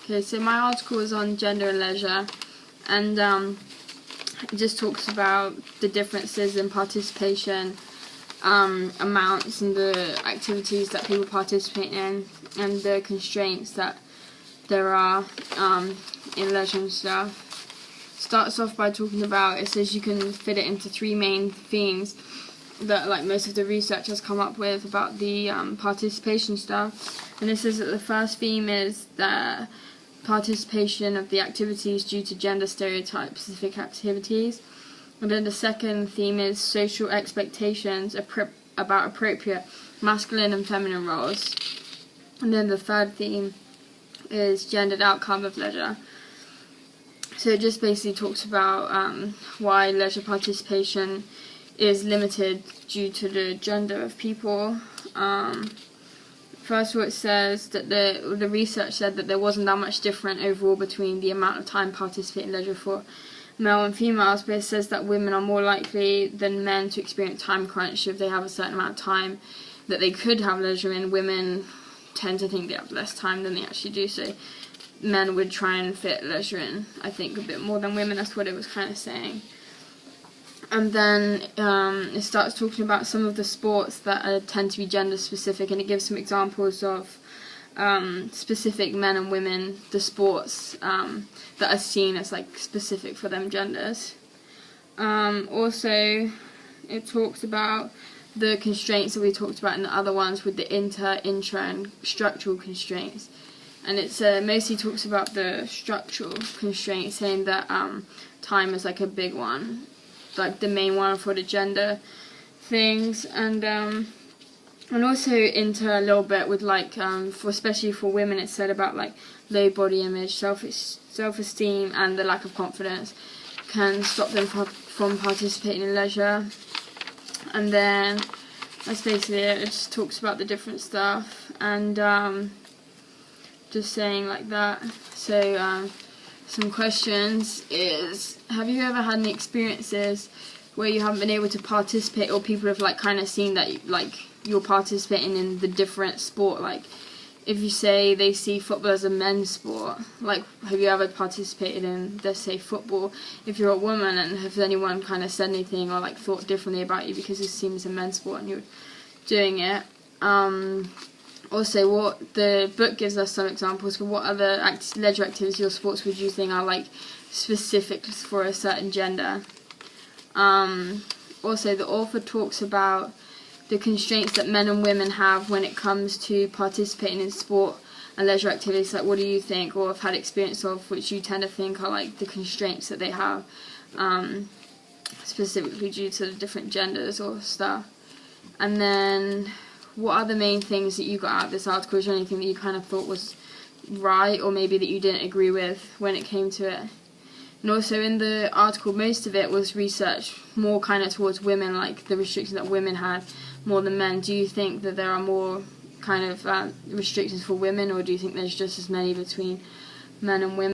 Okay, so my article is on gender and leisure, and it just talks about the differences in participation amounts and the activities that people participate in, and the constraints that there are in leisure and stuff. Starts off by talking about, it says you can fit it into 3 main themes that like most of the research has come up with about the participation stuff. And it says that the first theme is the participation of the activities due to gender stereotype specific activities. And then the second theme is social expectations about appropriate masculine and feminine roles. And then the third theme is gendered outcome of leisure. So it just basically talks about why leisure participation is limited due to the gender of people. First of all, it says that the research said that there wasn't that much different overall between the amount of time participating in leisure for male and females, but it says that women are more likely than men to experience time crunch if they have a certain amount of time that they could have leisure in. Women tend to think they have less time than they actually do, so men would try and fit leisure in, I think, a bit more than women. That's what it was kind of saying. And then it starts talking about some of the sports that tend to be gender specific, and it gives some examples of specific men and women, the sports that are seen as like specific for them genders. Also, it talks about the constraints that we talked about in the other ones with the intra, and structural constraints. And it mostly talks about the structural constraints, saying that time is like a big one, like the main one for the gender things, and also into a little bit with like especially for women, it said about like low body image, self-esteem, and the lack of confidence can stop them from participating in leisure. And then that's basically it. It just talks about the different stuff, and just saying like that. So some questions is, have you ever had any experiences where you haven't been able to participate, or people have like kind of seen that like you're participating in the different sport? Like if you say they see football as a men's sport, like have you ever participated in, let's say, football if you're a woman, and has anyone kind of said anything or like thought differently about you because it seems a men's sport and you're doing it? Also, what the book gives us some examples for what other leisure activities or sports would you think are like specific for a certain gender. Also, the author talks about the constraints that men and women have when it comes to participating in sport and leisure activities. Like, what do you think, or have had experience of, which you tend to think are like the constraints that they have, specifically due to the different genders or stuff. And then, what are the main things that you got out of this article? Is there anything that you kind of thought was right, or maybe that you didn't agree with when it came to it? And also in the article, most of it was research more kind of towards women, like the restrictions that women had more than men. Do you think that there are more kind of restrictions for women, or do you think there's just as many between men and women?